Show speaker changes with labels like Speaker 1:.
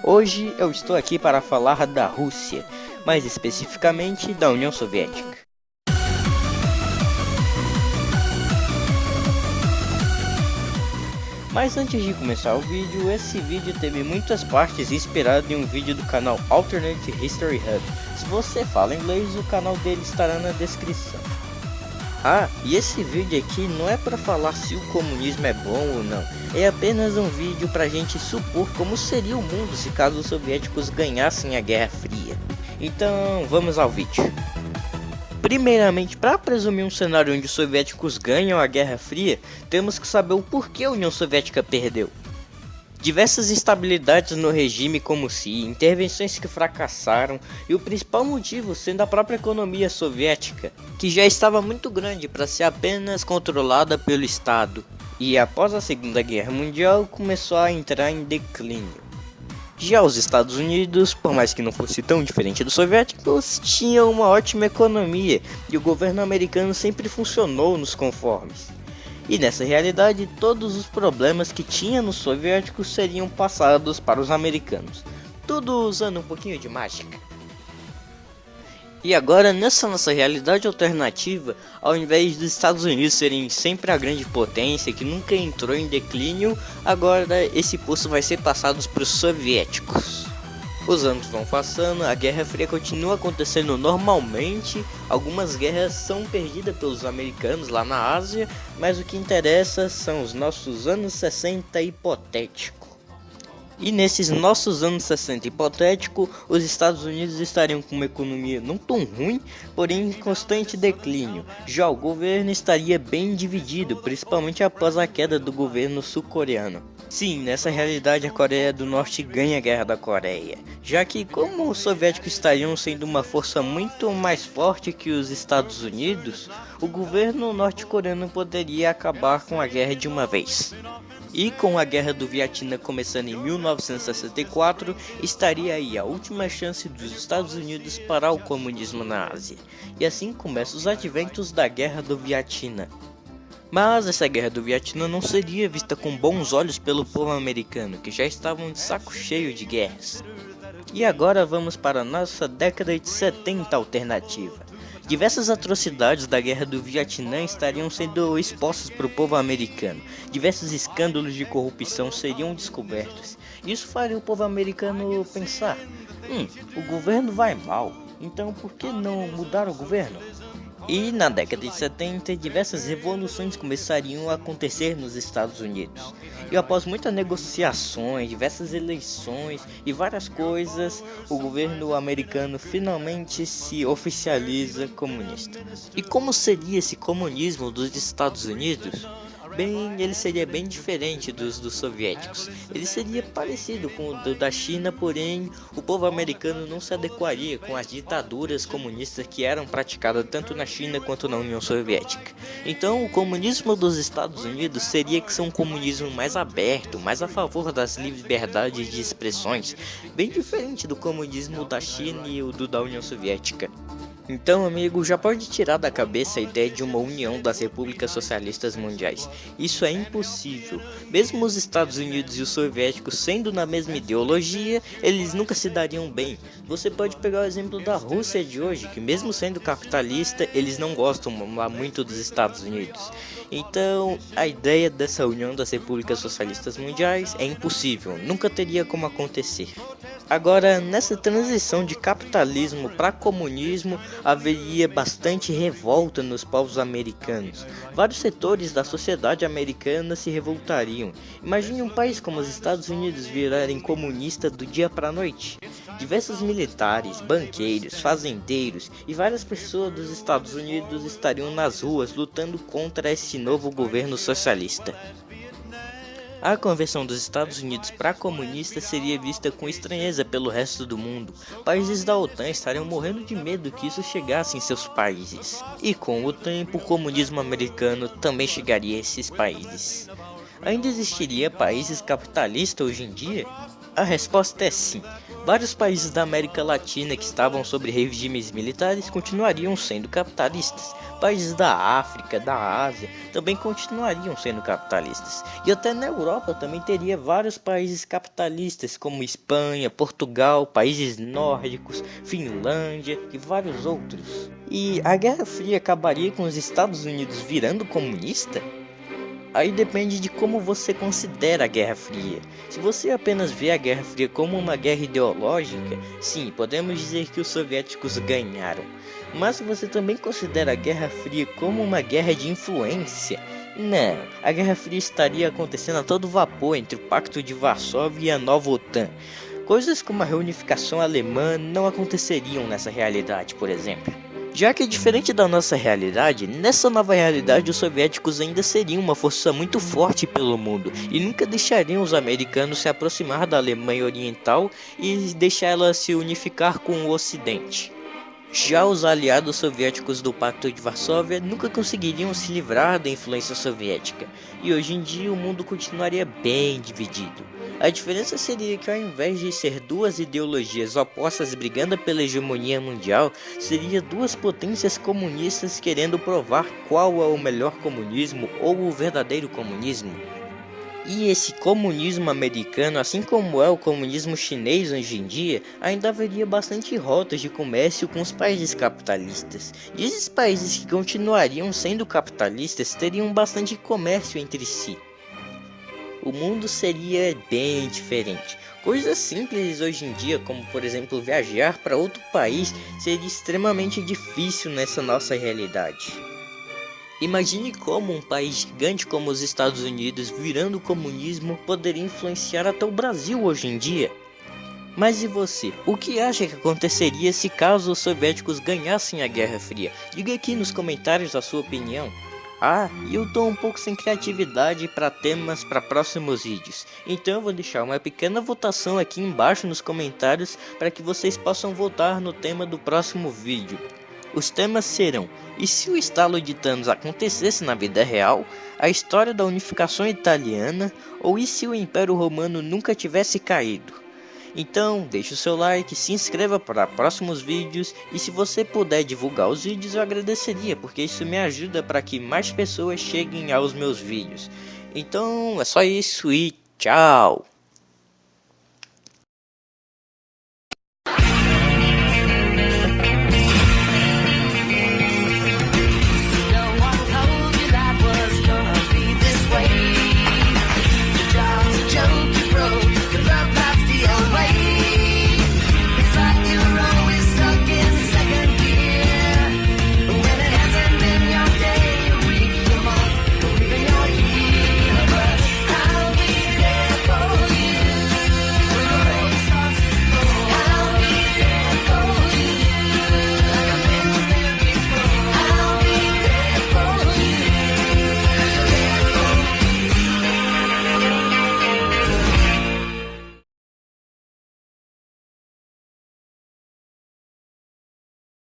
Speaker 1: Hoje eu estou aqui para falar da Rússia, mais especificamente da União Soviética. Mas antes de começar o vídeo, esse vídeo teve muitas partes inspirado em um vídeo do canal Alternate History Hub. Se você fala inglês, o canal dele estará na descrição. E esse vídeo aqui não é para falar se o comunismo é bom ou não, é apenas um vídeo para a gente supor como seria o mundo se caso os soviéticos ganhassem a Guerra Fria. Então vamos ao vídeo. Primeiramente, para presumir um cenário onde os soviéticos ganham a Guerra Fria, temos que saber o porquê a União Soviética perdeu. Diversas instabilidades no regime como se, intervenções que fracassaram e o principal motivo sendo a própria economia soviética, que já estava muito grande para ser apenas controlada pelo Estado, e após a Segunda Guerra Mundial começou a entrar em declínio. Já os Estados Unidos, por mais que não fosse tão diferente dos soviéticos, tinham uma ótima economia e o governo americano sempre funcionou nos conformes. E nessa realidade, todos os problemas que tinha nos soviéticos seriam passados para os americanos, tudo usando um pouquinho de mágica. E agora, nessa nossa realidade alternativa, ao invés dos Estados Unidos serem sempre a grande potência que nunca entrou em declínio, agora esse posto vai ser passado para os soviéticos. Os anos vão passando, a Guerra Fria continua acontecendo normalmente, algumas guerras são perdidas pelos americanos lá na Ásia, mas o que interessa são os nossos anos 60 hipotéticos. E nesses nossos anos 60 hipotéticos, os Estados Unidos estariam com uma economia não tão ruim, porém em constante declínio. Já o governo estaria bem dividido, principalmente após a queda do governo sul-coreano. Sim, nessa realidade a Coreia do Norte ganha a Guerra da Coreia, já que como os soviéticos estariam sendo uma força muito mais forte que os Estados Unidos, o governo norte-coreano poderia acabar com a guerra de uma vez. E com a Guerra do Vietnã começando em 1964, estaria aí a última chance dos Estados Unidos parar o comunismo na Ásia. E assim começam os adventos da Guerra do Vietnã. Mas essa Guerra do Vietnã não seria vista com bons olhos pelo povo americano, que já estavam de saco cheio de guerras. E agora vamos para a nossa década de 70 alternativa. Diversas atrocidades da Guerra do Vietnã estariam sendo expostas para o povo americano. Diversos escândalos de corrupção seriam descobertos. Isso faria o povo americano pensar: o governo vai mal, então por que não mudar o governo? E na década de 70, diversas revoluções começariam a acontecer nos Estados Unidos. E após muitas negociações, diversas eleições e várias coisas, o governo americano finalmente se oficializa comunista. E como seria esse comunismo dos Estados Unidos? Bem, ele seria bem diferente dos soviéticos. Ele seria parecido com o da China, porém o povo americano não se adequaria com as ditaduras comunistas que eram praticadas tanto na China quanto na União Soviética. Então o comunismo dos Estados Unidos seria que ser um comunismo mais aberto, mais a favor das liberdades de expressões, bem diferente do comunismo da China e o da União Soviética. Então, amigo, já pode tirar da cabeça a ideia de uma união das repúblicas socialistas mundiais. Isso é impossível. Mesmo os Estados Unidos e os soviéticos sendo na mesma ideologia, eles nunca se dariam bem. Você pode pegar o exemplo da Rússia de hoje, que mesmo sendo capitalista, eles não gostam muito dos Estados Unidos. Então, a ideia dessa união das repúblicas socialistas mundiais é impossível, nunca teria como acontecer. Agora, nessa transição de capitalismo para comunismo, haveria bastante revolta nos povos americanos. Vários setores da sociedade americana se revoltariam. Imagine um país como os Estados Unidos virarem comunista do dia para a noite. Diversos militares, banqueiros, fazendeiros e várias pessoas dos Estados Unidos estariam nas ruas lutando contra esse novo governo socialista. A conversão dos Estados Unidos para comunista seria vista com estranheza pelo resto do mundo. Países da OTAN estariam morrendo de medo que isso chegasse em seus países. E com o tempo, o comunismo americano também chegaria a esses países. Ainda existiria países capitalistas hoje em dia? A resposta é sim. Vários países da América Latina que estavam sob regimes militares continuariam sendo capitalistas. Países da África, da Ásia também continuariam sendo capitalistas. E até na Europa também teria vários países capitalistas, como Espanha, Portugal, países nórdicos, Finlândia e vários outros. E a Guerra Fria acabaria com os Estados Unidos virando comunista? Aí depende de como você considera a Guerra Fria. Se você apenas vê a Guerra Fria como uma guerra ideológica, sim, podemos dizer que os soviéticos ganharam. Mas se você também considera a Guerra Fria como uma guerra de influência, não, a Guerra Fria estaria acontecendo a todo vapor entre o Pacto de Varsóvia e a nova OTAN. Coisas como a reunificação alemã não aconteceriam nessa realidade, por exemplo. Já que é diferente da nossa realidade, nessa nova realidade os soviéticos ainda seriam uma força muito forte pelo mundo e nunca deixariam os americanos se aproximar da Alemanha Oriental e deixar ela se unificar com o Ocidente. Já os aliados soviéticos do Pacto de Varsóvia nunca conseguiriam se livrar da influência soviética, e hoje em dia o mundo continuaria bem dividido. A diferença seria que ao invés de ser duas ideologias opostas brigando pela hegemonia mundial, seria duas potências comunistas querendo provar qual é o melhor comunismo ou o verdadeiro comunismo. E esse comunismo americano, assim como é o comunismo chinês hoje em dia, ainda haveria bastante rotas de comércio com os países capitalistas. E esses países que continuariam sendo capitalistas teriam bastante comércio entre si. O mundo seria bem diferente. Coisas simples hoje em dia, como por exemplo viajar para outro país, seria extremamente difícil nessa nossa realidade. Imagine como um país gigante como os Estados Unidos virando comunismo poderia influenciar até o Brasil hoje em dia. Mas e você? O que acha que aconteceria se caso os soviéticos ganhassem a Guerra Fria? Diga aqui nos comentários a sua opinião. Ah, e eu tô um pouco sem criatividade para temas para próximos vídeos, então eu vou deixar uma pequena votação aqui embaixo nos comentários para que vocês possam votar no tema do próximo vídeo. Os temas serão: e se o estalo de Thanos acontecesse na vida real, a história da unificação italiana, ou e se o Império Romano nunca tivesse caído? Então deixe o seu like, se inscreva para próximos vídeos e se você puder divulgar os vídeos eu agradeceria, porque isso me ajuda para que mais pessoas cheguem aos meus vídeos. Então é só isso e tchau!